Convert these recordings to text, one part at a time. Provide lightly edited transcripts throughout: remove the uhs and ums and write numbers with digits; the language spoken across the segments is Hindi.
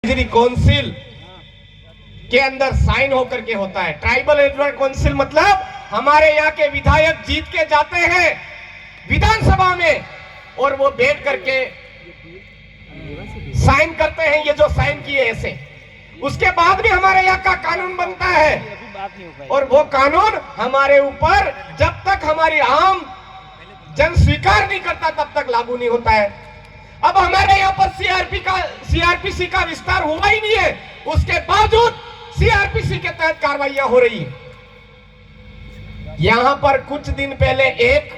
काउंसिल के अंदर साइन होकर के होता है। ट्राइबल एडवाइजरी काउंसिल मतलब हमारे यहाँ के विधायक जीत के जाते हैं विधानसभा में और वो बैठ करके साइन करते हैं, ये जो साइन किए ऐसे। उसके बाद भी हमारे यहाँ का कानून बनता है और वो कानून हमारे ऊपर जब तक हमारी आम जन स्वीकार नहीं करता तब तक लागू नहीं होता है। अब हमारे यहाँ पर सीआरपीसी का विस्तार हुआ ही नहीं है, उसके बावजूद सीआरपीसी के तहत कार्रवाइयां हो रही है। यहां पर कुछ दिन पहले एक,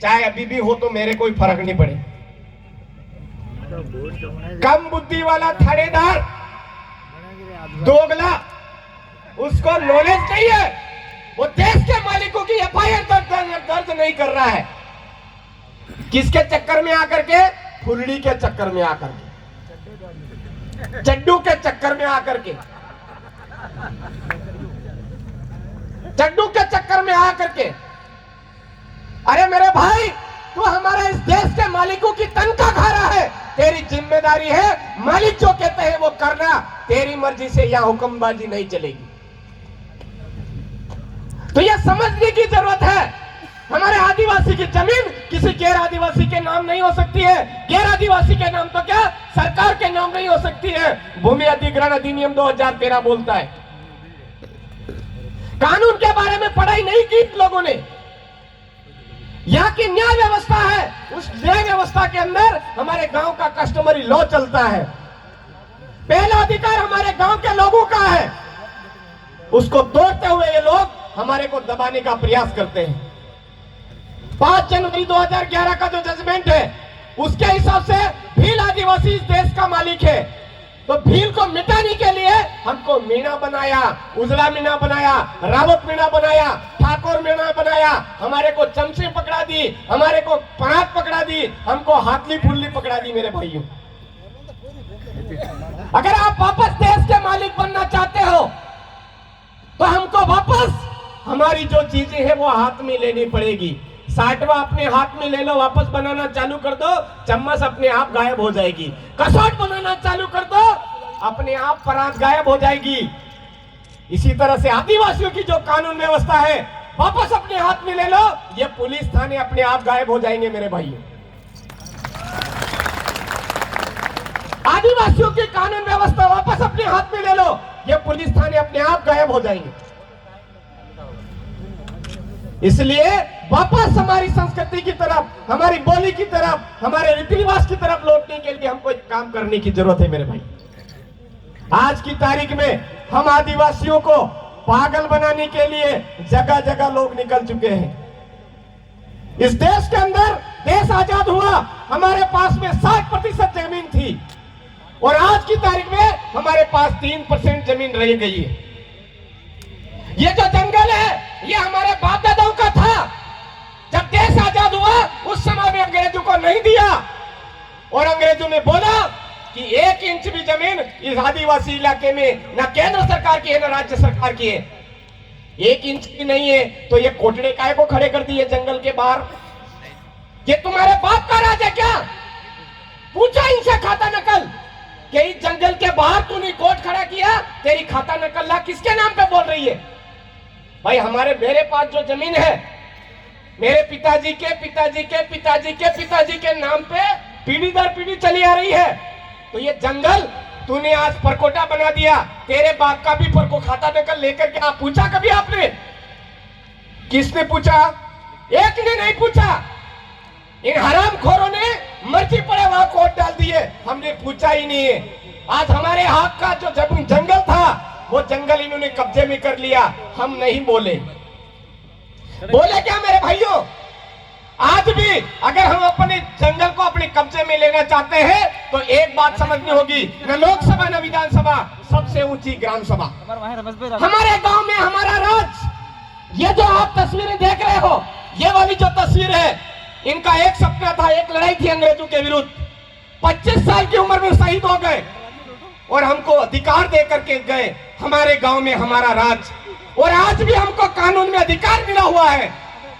चाहे अभी भी हो तो मेरे कोई फर्क नहीं पड़े, कम बुद्धि वाला थानेदार दोगला, उसको नॉलेज नहीं है, वो देश के मालिकों की एफआईआर दर्ज नहीं कर रहा है। किसके चक्कर में आकर के? फुल्ली के चक्कर में आकर के, चड्डू के चक्कर में आकर के, चड्डू के चक्कर में आकर के। अरे मेरे भाई, तू हमारा इस देश के मालिकों की तनख्वाह खा रहा है, तेरी जिम्मेदारी है मालिक जो कहते हैं वो करना, तेरी मर्जी से यहां हुक्मबाजी नहीं चलेगी। तो यह समझने की जरूरत है, हमारे आदिवासी की जमीन किसी गैर आदिवासी के नाम नहीं हो सकती है। गैर आदिवासी के नाम तो क्या, सरकार के नाम नहीं हो सकती है। भूमि अधिग्रहण अधिनियम 2013 बोलता है। कानून के बारे में पढ़ाई नहीं की लोगों ने। यहाँ की न्याय व्यवस्था है, उस न्याय व्यवस्था के अंदर हमारे गांव का कस्टमरी लॉ चलता है। पहला अधिकार हमारे गांव के लोगों का है, उसको तोड़ते हुए ये लोग हमारे को दबाने का प्रयास करते हैं। 5 जनवरी 2011 का जो जजमेंट है उसके हिसाब से भील आदिवासी इस देश का मालिक है, तो भील को मिटाने के लिए हमको मीणा बनाया, उजला मीणा बनाया, रावत मीणा बनाया, ठाकुर मीणा बनाया, हमारे को चमचे पकड़ा दी, हमारे को परात पकड़ा दी, हमको हाथली फुल्ली पकड़ा दी। मेरे भाइयों, अगर आप वापस देश के मालिक बनना चाहते हो तो हमको वापस हमारी जो चीजें हैं वो हाथ में लेनी पड़ेगी। 60वां अपने हाथ में ले लो, वापस बनाना चालू कर दो, चम्मच अपने आप गायब हो जाएगी। कसौट बनाना चालू कर दो, अपने आप परात गायब हो जाएगी। इसी तरह से आदिवासियों की जो कानून व्यवस्था है वापस अपने हाथ में ले लो, ये पुलिस थाने अपने आप गायब हो जाएंगे। मेरे भाइयों, आदिवासियों की कानून व्यवस्था वापस अपने हाथ में ले लो, ये पुलिस थाने अपने आप गायब हो जाएंगे। इसलिए वापस हमारी संस्कृति की तरफ, हमारी बोली की तरफ, हमारे रीति रिवाज की तरफ लौटने के लिए हमको एक काम करने की जरूरत है। मेरे भाई, आज की तारीख में हम आदिवासियों को पागल बनाने के लिए जगह जगह लोग निकल चुके हैं। इस देश के अंदर देश आजाद हुआ, हमारे पास में 60% जमीन थी और आज की तारीख में हमारे पास 3% जमीन रह गई है। ये जो जंगल है ये हमारे बाप दादाओं का था। जब देश आजाद हुआ उस समय में अंग्रेजों को नहीं दिया और अंग्रेजों ने बोला कि 1 इंच भी जमीन इस आदिवासी इलाके में ना केंद्र सरकार की है ना राज्य सरकार की है। 1 इंच की नहीं है तो ये कोटड़े काय को खड़े कर दिए जंगल के बाहर। ये तुम्हारे बाप का राज है क्या? पूछा इनसे खाता नकल कि इस जंगल के बाहर तूने कोर्ट खड़ा किया, तेरी खाता नकल ला किसके नाम पे बोल रही है? भाई मेरे पास जो जमीन है मेरे पिताजी के पिताजी के पिताजी के पिताजी के नाम पे पीढ़ी दर पीढ़ी चली आ रही है। तो ये जंगल तूने आज परकोटा बना दिया, तेरे बाप का भी परको खाता नकल लेकर के आप पूछा कभी आपने? किसने पूछा? एक ने नहीं पूछा। इन हरामखोरों ने मर्जी पड़े वहां कोर्ट डाल दिए, हमने पूछा ही नहीं है। आज हमारे हाथ का जो जंगल था वो जंगल इन्होंने कब्जे में कर लिया, हम नहीं बोले। बोले क्या मेरे भाइयों? आज भी अगर हम अपने जंगल को अपने कब्जे में लेना चाहते हैं तो एक बात समझनी होगी, न लोकसभा न विधानसभा, सबसे ऊंची ग्राम सभा। हमारे गांव में हमारा राज। ये जो आप तस्वीरें देख रहे हो, ये वाली जो तस्वीर है, इनका एक सपना था, एक लड़ाई थी अंग्रेजों के विरुद्ध। 25 साल की उम्र में शहीद हो गए और हमको अधिकार दे करके गए, हमारे गांव में हमारा राज। और आज भी हमको कानून में अधिकार मिला हुआ है।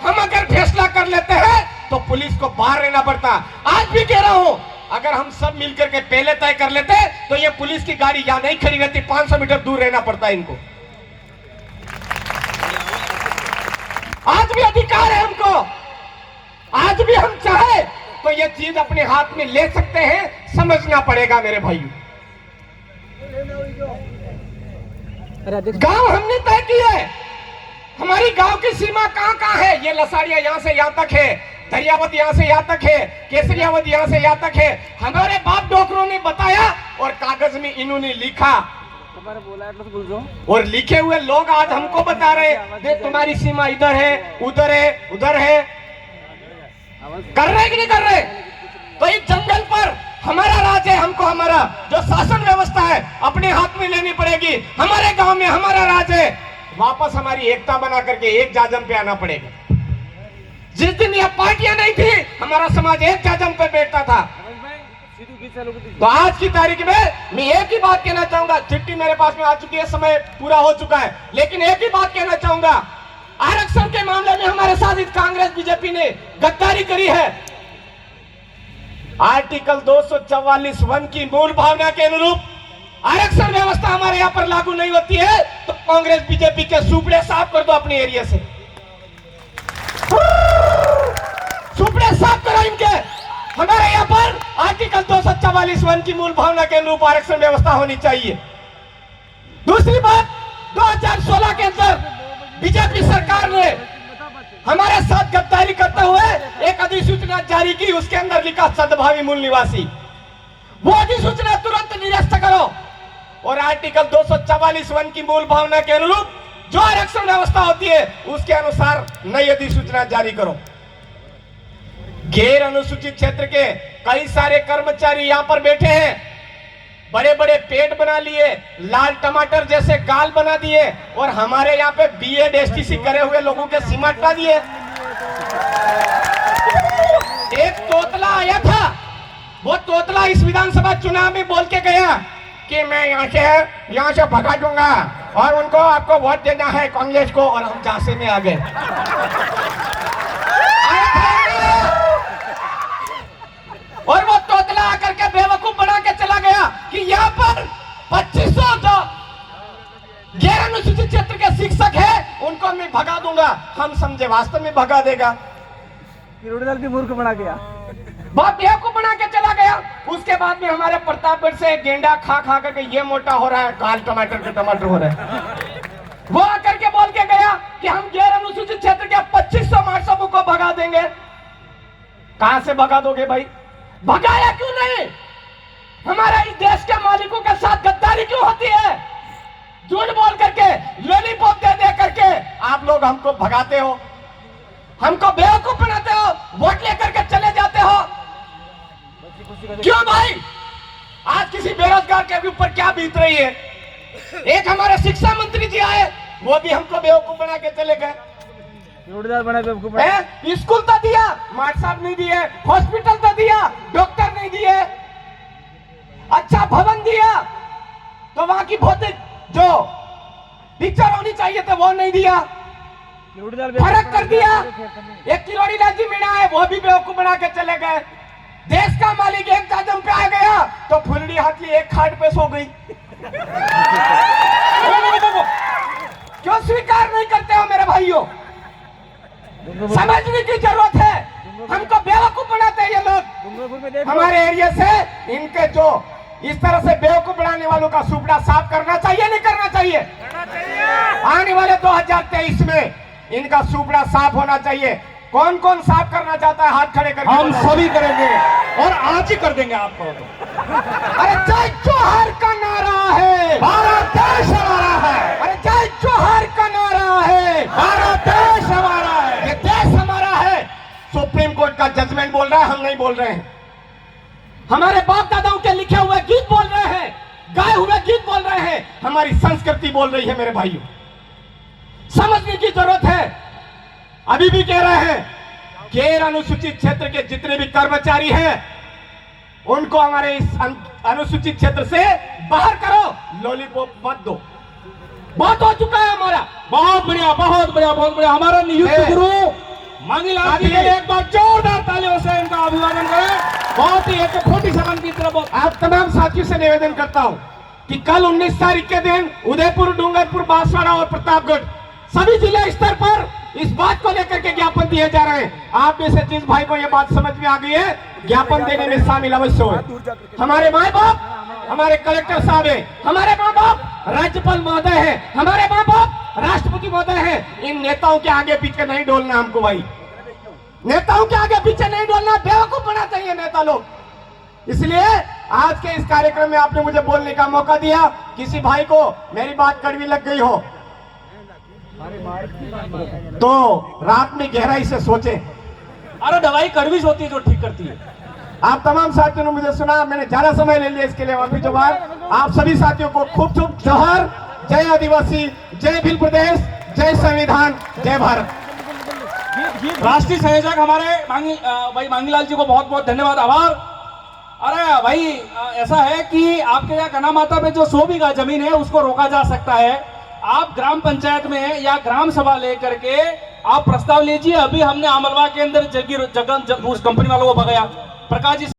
हम अगर फैसला कर लेते हैं तो पुलिस को बाहर रहना पड़ता। आज भी कह रहा हूं, अगर हम सब मिलकर के पहले तय कर लेते तो ये पुलिस की गाड़ी यहां नहीं खड़ी रहती, 500 मीटर दूर रहना पड़ता है इनको। आज भी अधिकार है हमको, आज भी हम चाहे तो ये चीज अपने हाथ में ले सकते हैं, समझना पड़ेगा मेरे भाई। गांव हमने तय किया है, हमारी गांव की सीमा कहां कहां है। ये लसाड़िया यहां से यहां तक है, दरियावत यहां से यहां तक है, केसरियावत यहां से यहां तक है। हमारे बाप डोकरों ने बताया और कागज में इन्होंने लिखा, और लिखे हुए लोग आज हमको बता रहे देख तुम्हारी सीमा इधर है, उधर है, उधर है। कर रहे कि नहीं कर रहे? तो इस जंगल पर हमारा राज है, हमको हमारा जो शासन व्यवस्था है अपने हाथ में लेनी पड़ेगी। हमारे गांव में हमारा राज है, वापस हमारी एकता बना करके एक जाजम पे आना पड़ेगा। जिस दिन यह पार्टियां नहीं थी, हमारा समाज एक जाजम पे बैठता था। तो आज की तारीख में मैं एक ही बात कहना चाहूंगा, चिट्ठी मेरे पास में आ चुकी है, समय पूरा हो चुका है, लेकिन एक ही बात कहना चाहूंगा, आरक्षण के मामले में हमारे साथ इस कांग्रेस बीजेपी ने गद्दारी करी है। आर्टिकल 244(1) की मूल भावना के अनुरूप आरक्षण व्यवस्था हमारे यहाँ पर लागू नहीं होती है, तो कांग्रेस बीजेपी के सुपड़े साफ कर दो अपने एरिया से, सुपड़े साफ करो इनके। हमारे यहाँ पर आर्टिकल 244(1) की मूल भावना के अनुरूप आरक्षण व्यवस्था होनी चाहिए। दूसरी बात, 2016 के अंदर बीजेपी सरकार ने हमारे साथ गद्दारी करते हुए एक अधिसूचना जारी की, उसके अंदर लिखा सद्भावी मूल निवासी। वो अधिसूचना तुरंत निरस्त करो और आर्टिकल 244(1) की मूल भावना के अनुरूप जो आरक्षण व्यवस्था होती है उसके अनुसार नई अधिसूचना जारी करो। गैर अनुसूचित क्षेत्र के कई सारे कर्मचारी यहाँ पर बैठे हैं, बड़े बड़े पेट बना लिए, लाल टमाटर जैसे गाल बना दिए, और हमारे यहाँ पे बीएड एसटीसी करे हुए लोगों के सीमा हटा दिए। एक तोतला आया था, वो तोतला इस विधानसभा चुनाव में बोल के गया कि मैं यहाँ से भगा दूंगा और उनको आपको वोट देना है कांग्रेस को, और हम झांसे में आ गए। और वो तोतला आकर के बेवकूफ बना के चला गया कि यहाँ पर 2500 जो गैर अनुसूचित क्षेत्र के शिक्षक है उनको मैं भगा दूंगा। हम समझे वास्तव में भगा देगा, मूर्ख बना गया, बहुत बेवकूफ बना के चला गया। उसके बाद में हमारे प्रतापगढ़ से गेंडा खा खा करके ये मोटा हो रहा है, काल टमाटर के टमाटर हो रहे हैं। वो आकर के बोल के गया कि हम गैर अनुसूचित क्षेत्र के 2500 मार्शलों को भगा देंगे। कहां से भगा दोगे भाई? भगाया क्यों नहीं? हमारा इस देश के मालिकों के साथ गद्दारी क्यों होती है? झूठ बोल करके, लॉलीपॉप दे दे करके आप लोग हमको भगाते हो, हमको बेवकूफ बनाते हो, वोट लेकर के चले जाते हो। क्यों भाई? आज किसी बेरोजगार के ऊपर क्या बीत रही है? एक हमारे शिक्षा मंत्री जी आए, वो भी हमको बेवकूफ बना के चले गए। स्कूल तो दिया, मार्ट साहब नहीं दिए, हॉस्पिटल तो दिया, डॉक्टर नहीं दिए, अच्छा भवन दिया, तो वहां की भौतिक जो पिक्चर होनी चाहिए तो वो नहीं दिया, फर्क कर दिया। एक किलोड़ी लाजी मीणा है, वो भी बेवकूफ बना के चले गए। देश का मालिक एक कदम पे आ गया तो फुलड़ी हाथली एक खाट पे सो गई। क्यों स्वीकार नहीं करते हो मेरे भाइयों? समझने की जरूरत है, हमको बेवकूफ बनाते हैं ये लोग। हमारे एरिया से इनके जो इस तरह से बेवकूफ बनाने वालों का सुपड़ा साफ करना चाहिए, नहीं करना चाहिए? आने वाले 2023 में इनका सुपड़ा साफ होना चाहिए। कौन कौन साफ करना चाहता है? हाथ खड़े करके। हम सभी करेंगे और आज ही कर देंगे आपको। अरे जय जोहर का नारा है, भारत देश हमारा है। अरे जय जोहर का नारा है, भारत देश हमारा है। ये देश हमारा है। सुप्रीम कोर्ट का जजमेंट बोल रहा है, हम नहीं बोल रहे हैं। हमारे बाप दादाओं के लिखे हुए गीत बोल रहे हैं, गाए हुए गीत बोल रहे हैं, हमारी संस्कृति बोल रही है मेरे भाइयों। समझने की जरूरत है। अभी भी कह रहे हैं गैर अनुसूचित क्षेत्र के जितने भी कर्मचारी हैं उनको हमारे इस अनुसूचित क्षेत्र से बाहर करो, लॉलीपॉप मत दो। बहुत हो चुका है हमारा। बहुत बढ़िया, बहुत बढ़िया, बहुत बढ़िया। हमारा नियुक्त गुरु मांगीलाल जी के लिए एक बार जोरदार तालियों से इनका अभिवादन करें। बहुत ही AK-47 की तरफ आप तमाम साथियों से निवेदन करता हूं कि कल 19 तारीख के दिन उदयपुर, डूंगरपुर, बांसवाड़ा और प्रतापगढ़ सभी जिला स्तर पर इस बात को लेकर के ज्ञापन दिए जा रहे हैं। आप में से जिस भाई को यह बात समझ में आ गई है, ज्ञापन देने में शामिल अवश्य हो। हमारे माँ बाप, हमारे कलेक्टर साहब है, हमारे माँ बाप राज्यपाल महोदय है, हमारे माँ बाप राष्ट्रपति महोदय है। इन नेताओं के आगे पीछे नहीं डोलना हमको भाई, नेताओं के आगे पीछे नहीं डोलना, बेवकूफ बना चाहिए नेता लोग। इसलिए आज के इस कार्यक्रम में आपने मुझे बोलने का मौका दिया। किसी भाई को मेरी बात कड़वी लग गई हो तो रात में गहराई से सोचे। अरे दवाई कड़वी होती है जो ठीक करती है। आप तमाम साथियों ने मुझे सुना, मैंने ज्यादा समय ले लिया, इसके लिए वापस जवाब। आप सभी साथियों को खूब खूब जोहर। जय आदिवासी, जय भील प्रदेश, जय संविधान, जय भारत। राष्ट्रीय संयोजक हमारे भाई मांगीलाल जी को बहुत बहुत धन्यवाद, आभार। अरे भाई ऐसा है कि आपके यहाँ गना माता पे जो 100 बीघा जमीन है उसको रोका जा सकता है। आप ग्राम पंचायत में या ग्राम सभा लेकर के आप प्रस्ताव लीजिए। अभी हमने अमलवा के अंदर जगह उस कंपनी वालों को भगाया, प्रकाश जी